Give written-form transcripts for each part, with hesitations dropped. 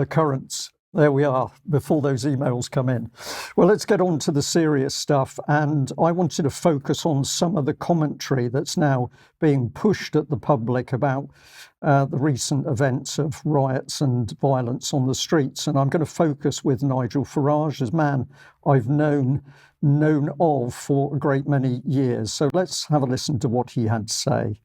occurrence. There we are, before those emails come in. Well, let's get on to the serious stuff. And I wanted to focus on some of the commentary that's now being pushed at the public about the recent events of riots and violence on the streets. And I'm going to focus with Nigel Farage, as man I've known of for a great many years. So let's have a listen to what he had to say.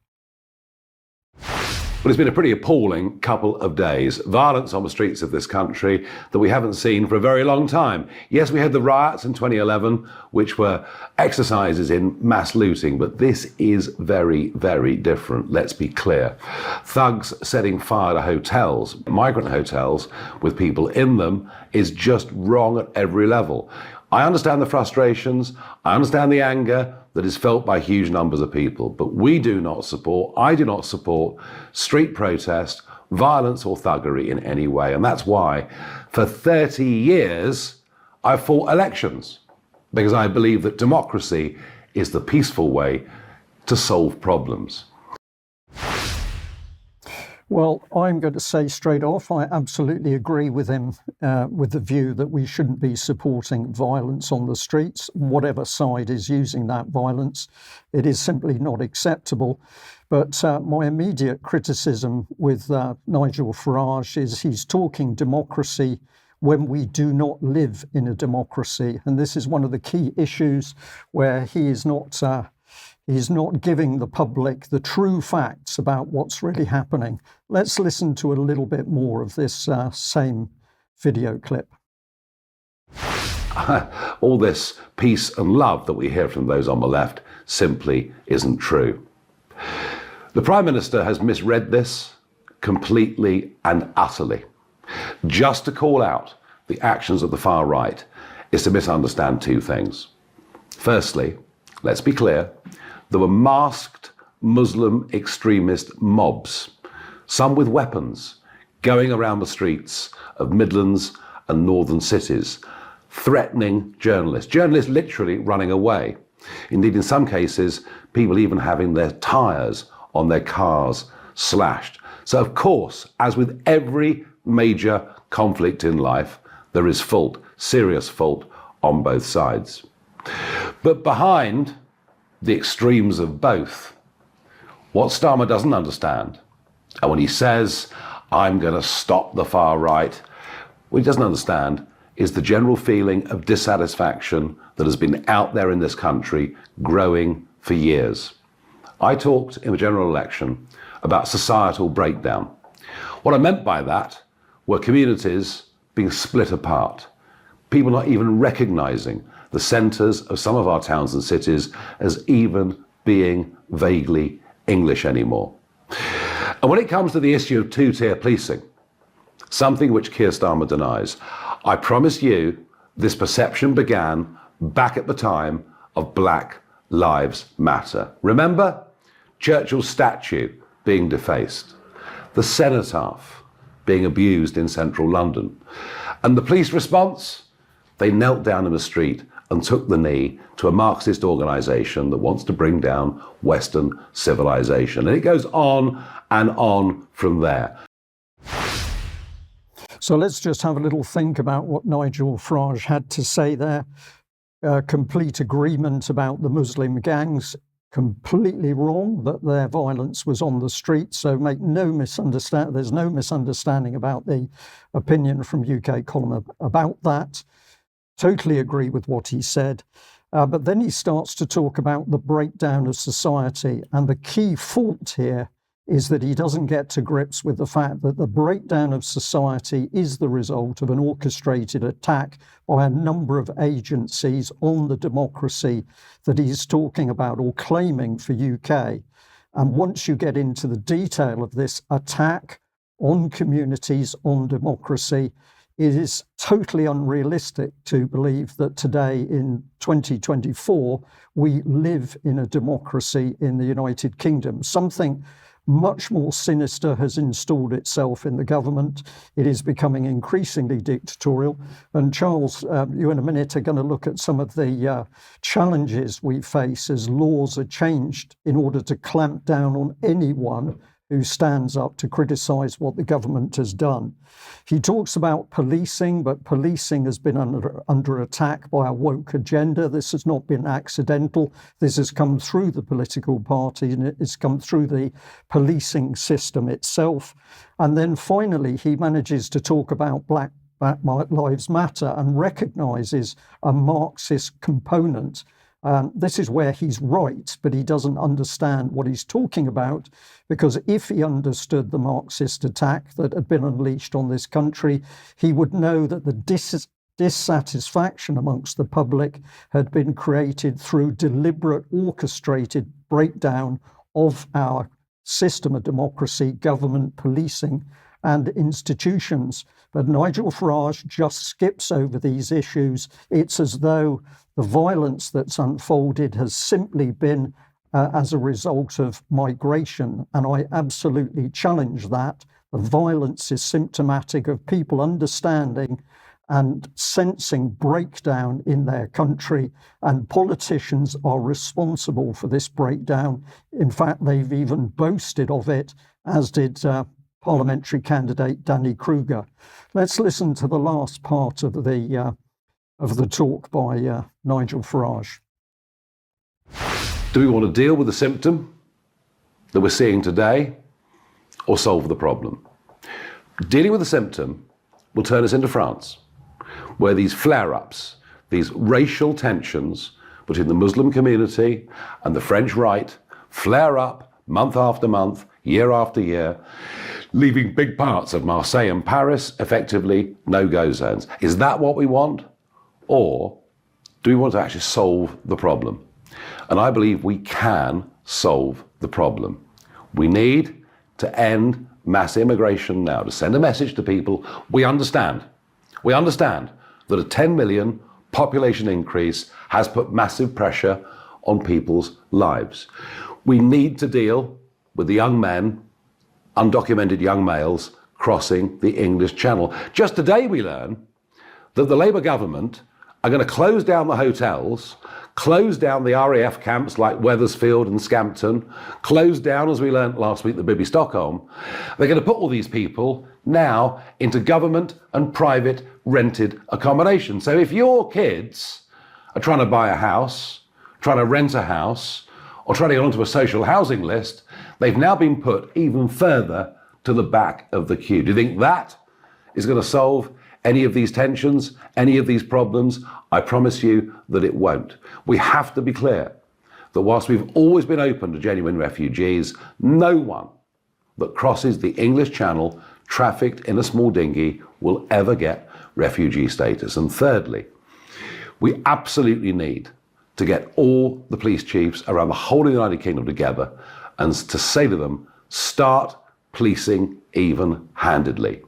Well, it's been a pretty appalling couple of days. Violence on the streets of this country that we haven't seen for a very long time. Yes, we had the riots in 2011, which were exercises in mass looting, but this is very, very different. Let's be clear. Thugs setting fire to hotels, migrant hotels with people in them, is just wrong at every level. I understand the frustrations, I understand the anger that is felt by huge numbers of people, but I do not support street protest, violence or thuggery in any way. And that's why for 30 years I fought elections, because I believe that democracy is the peaceful way to solve problems. Well, I'm going to say straight off, I absolutely agree with him with the view that we shouldn't be supporting violence on the streets, whatever side is using that violence. It is simply not acceptable. But my immediate criticism with Nigel Farage is he's talking democracy when we do not live in a democracy. And this is one of the key issues where he is not giving the public the true facts about what's really happening. Let's listen to a little bit more of this same video clip. All this peace and love that we hear from those on the left simply isn't true. The Prime Minister has misread this completely and utterly. Just to call out the actions of the far right is to misunderstand two things. Firstly, let's be clear, there were masked Muslim extremist mobs, some with weapons, going around the streets of Midlands and northern cities, threatening journalists literally running away. Indeed, in some cases, people even having their tyres on their cars slashed. So of course, as with every major conflict in life, there is fault, serious fault on both sides. But behind the extremes of both, what Starmer doesn't understand, and when he says, I'm going to stop the far right, what he doesn't understand is the general feeling of dissatisfaction that has been out there in this country growing for years. I talked in the general election about societal breakdown. What I meant by that were communities being split apart, people not even recognising the centres of some of our towns and cities as even being vaguely English anymore. And when it comes to the issue of two-tier policing, something which Keir Starmer denies, I promise you this perception began back at the time of Black Lives Matter. Remember? Churchill's statue being defaced, the cenotaph being abused in central London. And the police response? They knelt down in the street and took the knee to a Marxist organisation that wants to bring down Western civilization. And it goes on and on from there. So let's just have a little think about what Nigel Farage had to say there. Complete agreement about the Muslim gangs. Completely wrong that their violence was on the street. So make no misunderstanding. There's no misunderstanding about the opinion from UK column about that. Totally agree with what he said. But then he starts to talk about the breakdown of society. And the key fault here is that he doesn't get to grips with the fact that the breakdown of society is the result of an orchestrated attack by a number of agencies on the democracy that he's talking about or claiming for UK. And once you get into the detail of this attack on communities, on democracy, it is totally unrealistic to believe that today in 2024, we live in a democracy in the United Kingdom. Something much more sinister has installed itself in the government. It is becoming increasingly dictatorial. And Charles, you in a minute are going to look at some of the challenges we face as laws are changed in order to clamp down on anyone who stands up to criticise what the government has done. He talks about policing, but policing has been under attack by a woke agenda. This has not been accidental. This has come through the political party, and it's come through the policing system itself. And then finally, he manages to talk about Black Lives Matter and recognises a Marxist component. This is where he's right, but he doesn't understand what he's talking about, because if he understood the Marxist attack that had been unleashed on this country, he would know that the dissatisfaction amongst the public had been created through deliberate, orchestrated breakdown of our system of democracy, government, policing, and institutions. But Nigel Farage just skips over these issues. It's as though the violence that's unfolded has simply been as a result of migration, and I absolutely challenge that. The violence is symptomatic of people understanding and sensing breakdown in their country, and politicians are responsible for this breakdown. In fact, they've even boasted of it, as did parliamentary candidate Danny Kruger. Let's listen to the last part of the talk by Nigel Farage. Do we want to deal with the symptom that we're seeing today, or solve the problem? Dealing with the symptom will turn us into France, where these flare-ups, these racial tensions between the Muslim community and the French right flare up month after month, year after year, leaving big parts of Marseille and Paris effectively no-go zones. Is that what we want? Or do we want to actually solve the problem? And I believe we can solve the problem. We need to end mass immigration now, to send a message to people. We understand that a 10 million population increase has put massive pressure on people's lives. We need to deal with the young men, undocumented young males, crossing the English Channel. Just today we learn that the Labour government are going to close down the hotels, close down the RAF camps like Wethersfield and Scampton, close down, as we learned last week, the Bibby Stockholm. They're going to put all these people now into government and private rented accommodation. So if your kids are trying to buy a house, trying to rent a house, or trying to get onto a social housing list, they've now been put even further to the back of the queue. Do you think that is going to solve any of these tensions, any of these problems? I promise you that it won't. We have to be clear that whilst we've always been open to genuine refugees, no one that crosses the English Channel trafficked in a small dinghy will ever get refugee status. And thirdly, we absolutely need to get all the police chiefs around the whole of the United Kingdom together and to say to them, start policing even-handedly.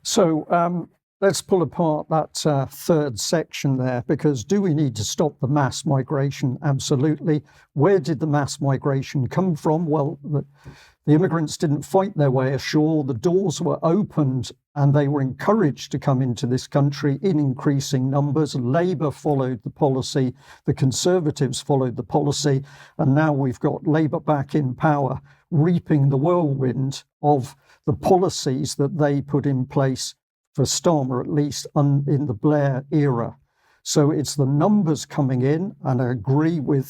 So let's pull apart that third section there, because do we need to stop the mass migration? Absolutely. Where did the mass migration come from? Well, the immigrants didn't fight their way ashore. The doors were opened and they were encouraged to come into this country in increasing numbers. Labour followed the policy, the Conservatives followed the policy, and now we've got Labour back in power, reaping the whirlwind of the policies that they put in place, for Starmer at least, in the Blair era. So it's the numbers coming in, and I agree with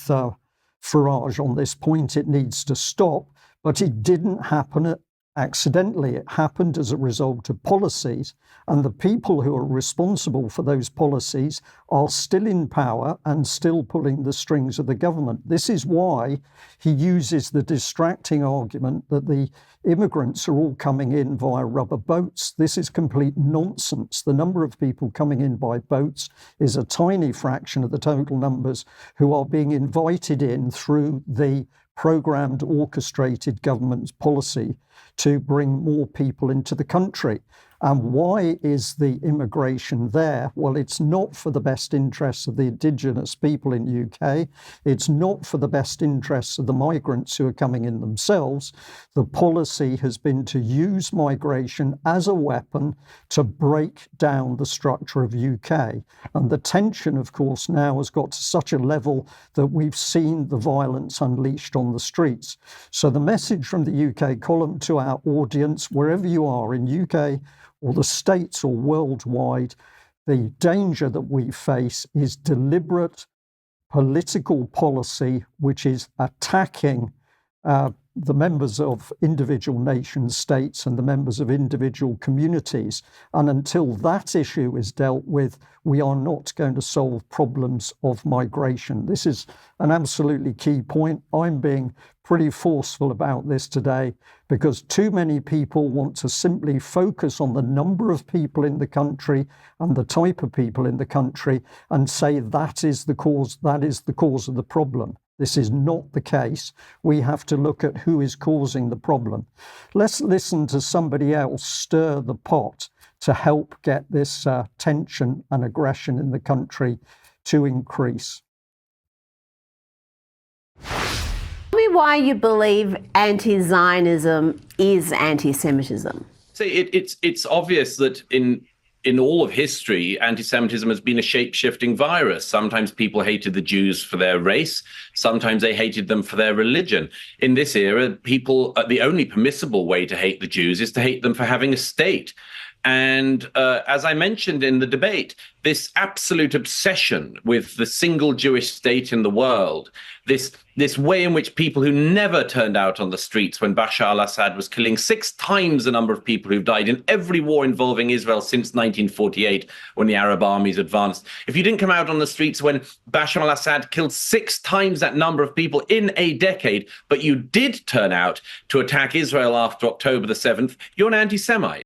Farage on this point. It needs to stop, but it didn't happen accidentally. It happened as a result of policies, and the people who are responsible for those policies are still in power and still pulling the strings of the government. This is why he uses the distracting argument that the immigrants are all coming in via rubber boats. This is complete nonsense. The number of people coming in by boats is a tiny fraction of the total numbers who are being invited in through the programmed, orchestrated government's policy to bring more people into the country. And why is the immigration there? Well, it's not for the best interests of the indigenous people in UK. It's not for the best interests of the migrants who are coming in themselves. The policy has been to use migration as a weapon to break down the structure of UK. And the tension, of course, now has got to such a level that we've seen the violence unleashed on the streets. So the message from the UK column to our audience, wherever you are in UK or the States or worldwide, the danger that we face is deliberate political policy which is attacking the members of individual nation states and the members of individual communities. And until that issue is dealt with, we are not going to solve problems of migration. This is an absolutely key point. I'm being pretty forceful about this today because too many people want to simply focus on the number of people in the country and the type of people in the country and say that is the cause of the problem. This is not the case. We have to look at who is causing the problem. Let's listen to somebody else stir the pot to help get this tension and aggression in the country to increase. Tell me why you believe anti-Zionism is anti-Semitism. So it's obvious that in all of history, anti-Semitism has been a shape-shifting virus. Sometimes people hated the Jews for their race. Sometimes they hated them for their religion. In this era, the only permissible way to hate the Jews is to hate them for having a state. And as I mentioned in the debate, this absolute obsession with the single Jewish state in the world, this way in which people who never turned out on the streets when Bashar al-Assad was killing 6 times the number of people who've died in every war involving Israel since 1948, when the Arab armies advanced. If you didn't come out on the streets when Bashar al-Assad killed 6 times that number of people in a decade, but you did turn out to attack Israel after October the 7th, you're an anti-Semite.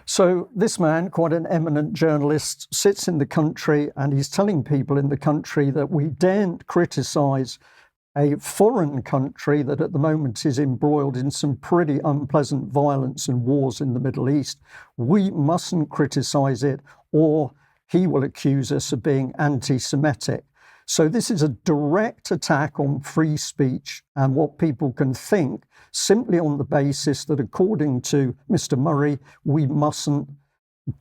So this man, quite an eminent journalist, sits in the country and he's telling people in the country that we daren't criticise a foreign country that at the moment is embroiled in some pretty unpleasant violence and wars in the Middle East. We mustn't criticise it, or he will accuse us of being anti-Semitic. So this is a direct attack on free speech and what people can think simply on the basis that, according to Mr. Murray, we mustn't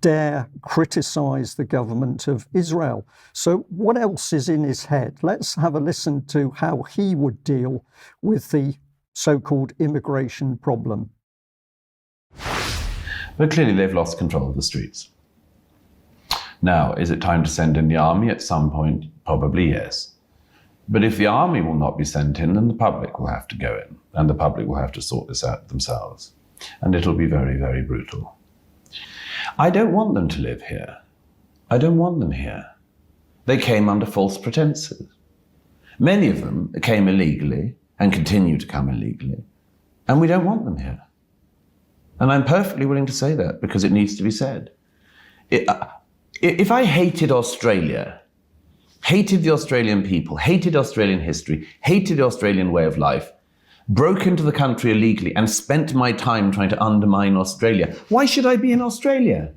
dare criticise the government of Israel. So what else is in his head? Let's have a listen to how he would deal with the so-called immigration problem. But clearly they've lost control of the streets. Now, is it time to send in the army at some point? Probably yes. But if the army will not be sent in, then the public will have to go in, and the public will have to sort this out themselves. And it'll be very, very brutal. I don't want them to live here. I don't want them here. They came under false pretenses. Many of them came illegally and continue to come illegally, and we don't want them here. And I'm perfectly willing to say that because it needs to be said. If I hated Australia, hated the Australian people, hated Australian history, hated the Australian way of life, broke into the country illegally and spent my time trying to undermine Australia, why should I be in Australia?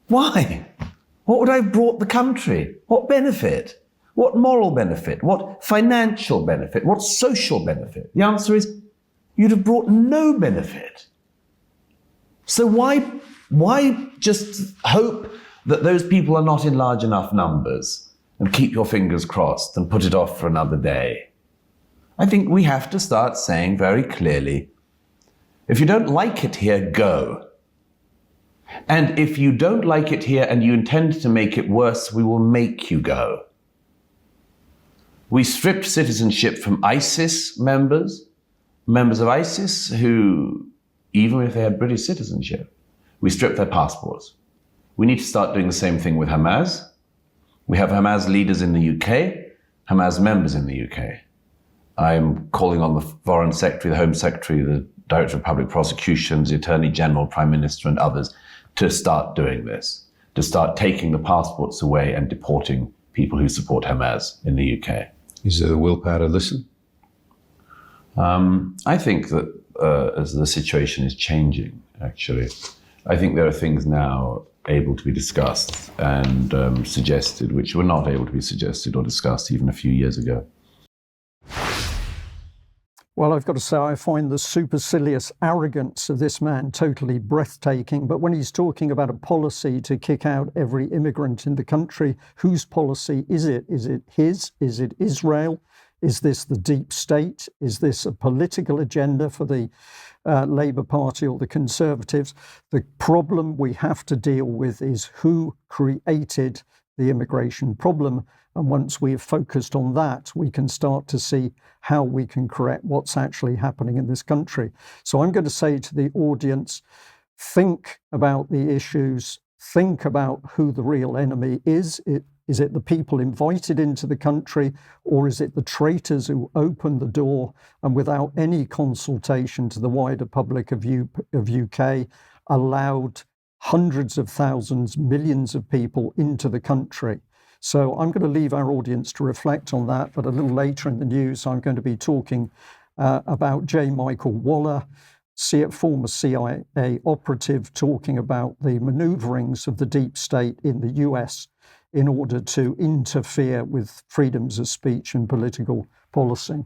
Why? What would I have brought the country? What benefit? What moral benefit? What financial benefit? What social benefit? The answer is, you'd have brought no benefit. So why just hope that those people are not in large enough numbers and keep your fingers crossed and put it off for another day? I think we have to start saying very clearly, if you don't like it here, go. And if you don't like it here and you intend to make it worse, we will make you go. We stripped citizenship from ISIS members of ISIS who, even if they had British citizenship, we stripped their passports. We need to start doing the same thing with Hamas. We have Hamas leaders in the UK, Hamas members in the UK. I'm calling on the Foreign Secretary, the Home Secretary, the Director of Public Prosecutions, the Attorney General, Prime Minister and others to start doing this, to start taking the passports away and deporting people who support Hamas in the UK. Is there the willpower to listen? I think that as the situation is changing, actually. I think there are things now able to be discussed and suggested, which were not able to be suggested or discussed even a few years ago. Well, I've got to say, I find the supercilious arrogance of this man totally breathtaking. But when he's talking about a policy to kick out every immigrant in the country, whose policy is it? Is it his? Is it Israel? Is this the deep state? Is this a political agenda for the Labour Party or the Conservatives? The problem we have to deal with is who created the immigration problem. And once we've focused on that, we can start to see how we can correct what's actually happening in this country. So I'm going to say to the audience, think about the issues, think about who the real enemy is. Is it the people invited into the country, or is it the traitors who opened the door and without any consultation to the wider public of UK allowed hundreds of thousands, millions of people into the country? So I'm going to leave our audience to reflect on that, but a little later in the news, I'm going to be talking about J. Michael Waller, former CIA operative, talking about the maneuverings of the deep state in the US in order to interfere with freedoms of speech and political policy.